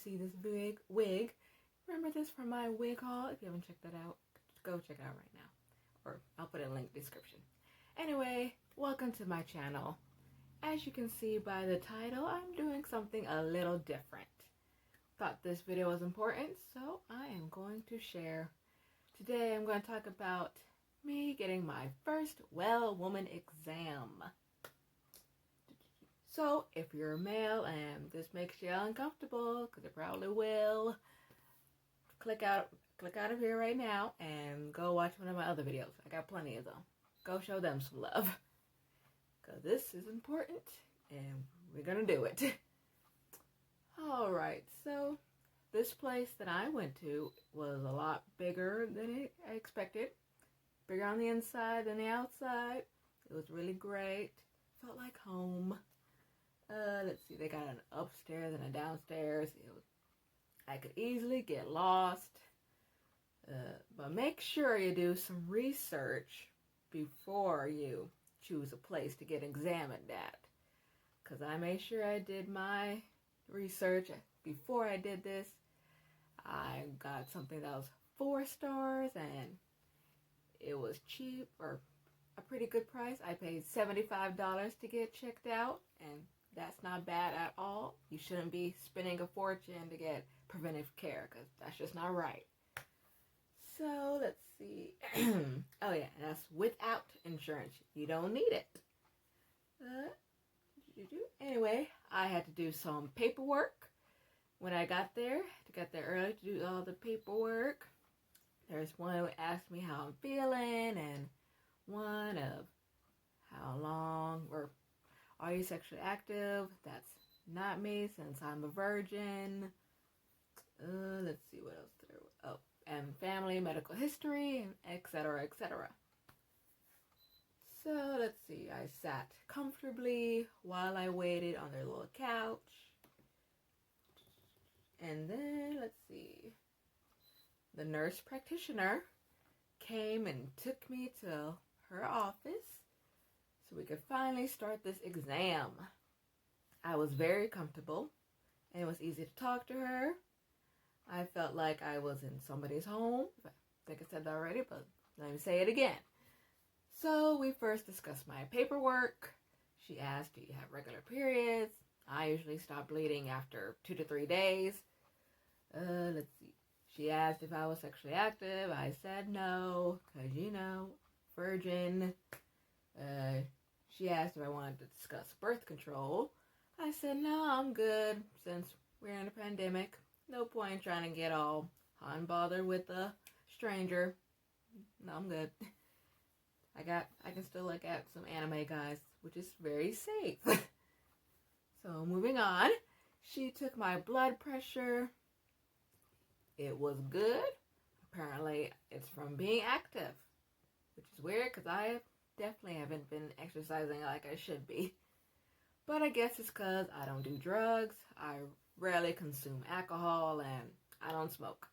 see this big wig. Remember this from my wig haul? If you haven't checked that out, go check it out right now. Or I'll put a link in the description. Anyway, welcome to my channel. As you can see by the title, I'm doing something a little different. Thought this video was important, so I am going to share. Today I'm going to talk about me getting my first well woman exam. So if you're a male and this makes you uncomfortable, because it probably will, click out of here right now and go watch one of my other videos. I got plenty of them. Go show them some love, because this is important and we're gonna do it. Alright, so this place that I went to was a lot bigger than I expected. Bigger on the inside than the outside. It was really great. Felt like home. Let's see, they got an upstairs and a downstairs. I could easily get lost. But make sure you do some research before you choose a place to get examined at. Because I made sure I did my research before I did this. I got something that was 4 stars and it was cheap, or a pretty good price. I paid $75 to get checked out, and that's not bad at all. You shouldn't be spending a fortune to get preventive care, because that's just not right. So let's see. Oh yeah, and that's without insurance. You don't need it. Anyway, I had to do some paperwork when I got there. To get there early to do all the paperwork. There's one who asked me how I'm feeling, and one of how long, or are you sexually active? That's not me, since I'm a virgin. Let's see what else there was. Oh, and family, medical history, etc., etc. So let's see. I sat comfortably while I waited on their little couch. And then, let's see. The nurse practitioner came and took me to her office so we could finally start this exam. I was very comfortable, and it was easy to talk to her. I felt like I was in somebody's home. I think I said that already, but let me say it again. So we first discussed my paperwork. She asked, do you have regular periods? I usually stop bleeding after 2 to 3 days. Let's see. She asked if I was sexually active. I said no, because, you know, virgin. She asked if I wanted to discuss birth control. I said no, I'm good, since we're in a pandemic. No point trying to get all hot and bothered with a stranger. No, I'm good. I can still look at some anime guys, which is very safe. So moving on, she took my blood pressure. It was good. Apparently, it's from being active, which is weird because I definitely haven't been exercising like I should be. But I guess it's because I don't do drugs, I rarely consume alcohol, and I don't smoke.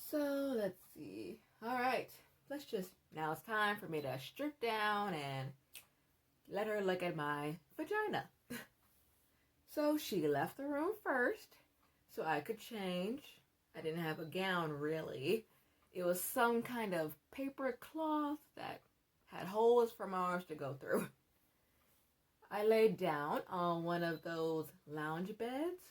So, let's see. Alright, now it's time for me to strip down and let her look at my vagina. So she left the room first, so I could change. I didn't have a gown, really. It was some kind of paper cloth that had holes for my arms to go through. I laid down on one of those lounge beds.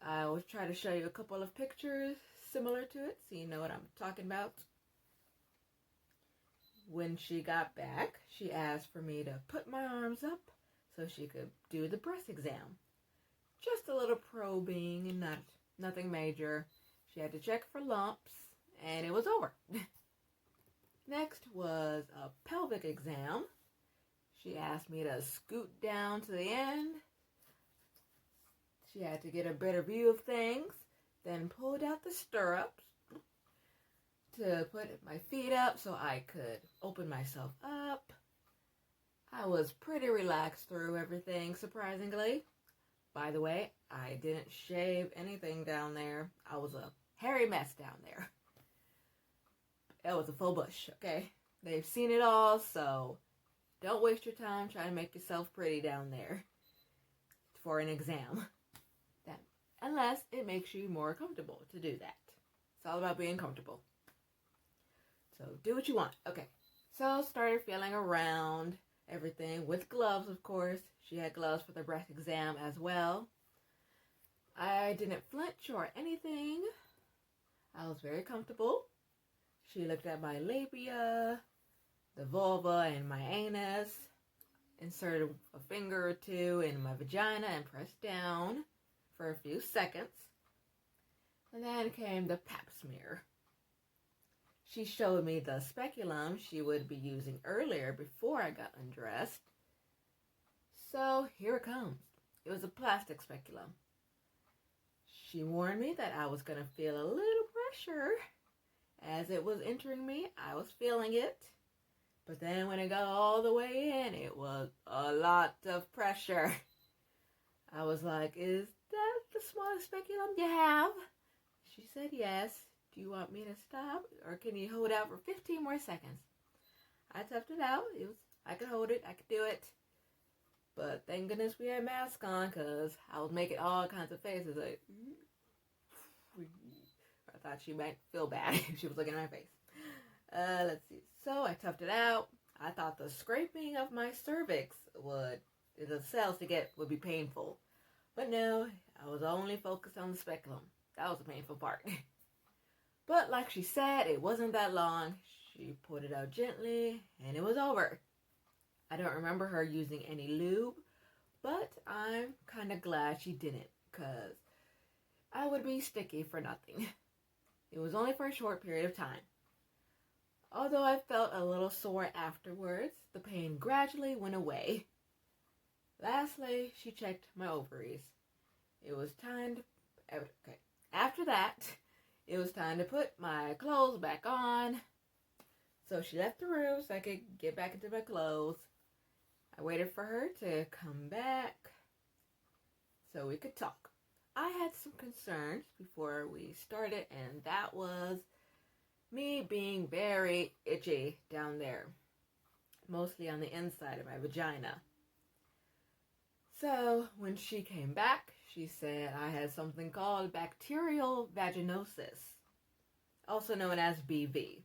I will try to show you a couple of pictures similar to it, so you know what I'm talking about. When she got back, she asked for me to put my arms up so she could do the breast exam. Just a little probing and nothing major. She had to check for lumps, and it was over. Next was a pelvic exam. She asked me to scoot down to the end. She had to get a better view of things, then pulled out the stirrups to put my feet up so I could open myself up. I was pretty relaxed through everything, surprisingly. By the way, I didn't shave anything down there. I was a hairy mess down there. It was a full bush, okay? They've seen it all, so don't waste your time trying to make yourself pretty down there for an exam. That unless it makes you more comfortable to do that. It's all about being comfortable. So do what you want. Okay. So started feeling around everything with gloves, of course. She had gloves for the breast exam as well. I didn't flinch or anything. I was very comfortable. She looked at my labia, the vulva, and my anus. Inserted a finger or two in my vagina and pressed down for a few seconds. And then came the Pap Smear. She showed me the speculum she would be using earlier before I got undressed. So here it comes. It was a plastic speculum. She warned me that I was going to feel a little pressure. As it was entering me, I was feeling it. But then when it got all the way in, it was a lot of pressure. I was like, is that the smallest speculum you have? She said yes. Do you want me to stop? Or can you hold out for 15 more seconds? I toughed it out. I could hold it. I could do it. But thank goodness we had masks on, because I was making all kinds of faces. Like, I thought she might feel bad if she was looking at my face. Let's see. So I toughed it out. I thought the scraping of my cervix the cells to get would be painful. But no, I was only focused on the speculum. That was the painful part. But like she said, it wasn't that long. She pulled it out gently, and it was over. I don't remember her using any lube, but I'm kind of glad she didn't, because I would be sticky for nothing. It was only for a short period of time. Although I felt a little sore afterwards, the pain gradually went away. Lastly, she checked my ovaries. It was time to... Okay. After that, it was time to put my clothes back on. So she left the room so I could get back into my clothes. I waited for her to come back so we could talk. I had some concerns before we started, and that was me being very itchy down there, mostly on the inside of my vagina. So when she came back, she said I had something called Bacterial Vaginosis, also known as BV,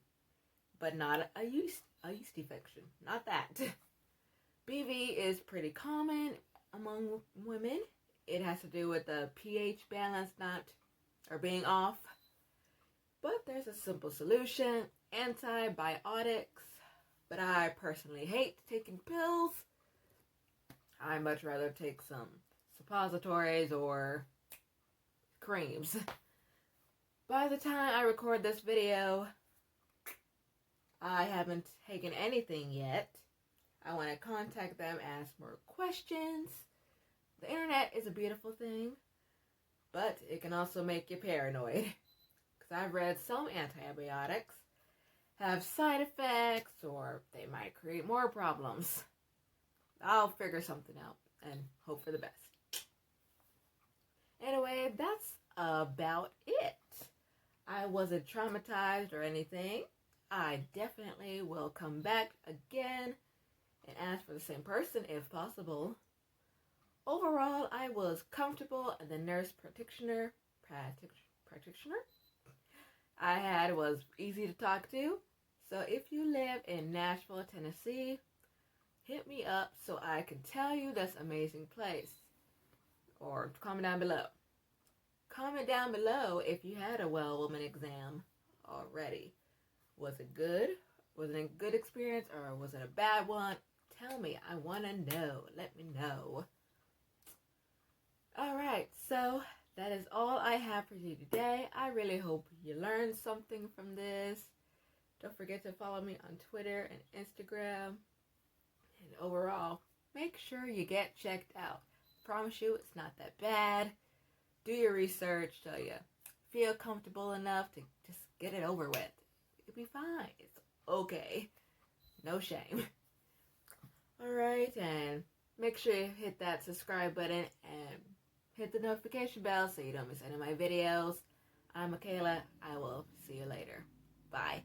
but not a yeast infection, not that. BV is pretty common among women. It has to do with the pH balance being off. But there's a simple solution, antibiotics. But I personally hate taking pills. I much rather take some suppositories or creams. By the time I record this video, I haven't taken anything yet. I want to contact them, ask more questions. The internet is a beautiful thing, but it can also make you paranoid. Because I've read some antibiotics have side effects, or they might create more problems. I'll figure something out and hope for the best. Anyway, that's about it. I wasn't traumatized or anything. I definitely will come back again and ask for the same person if possible. Overall, I was comfortable, and the nurse practitioner I had was easy to talk to. So if you live in Nashville, Tennessee, hit me up so I can tell you this amazing place. Or comment down below. Comment down below if you had a well woman exam already. Was it good? Was it a good experience, or was it a bad one? Tell me. I want to know. Let me know. Alright, so that is all I have for you today. I really hope you learned something from this. Don't forget to follow me on Twitter and Instagram. And overall, make sure you get checked out. I promise you, it's not that bad. Do your research so you feel comfortable enough to just get it over with. It'll be fine. It's okay. No shame. Alright, and make sure you hit that subscribe button and hit the notification bell so you don't miss any of my videos. I'm Michaela. I will see you later. Bye.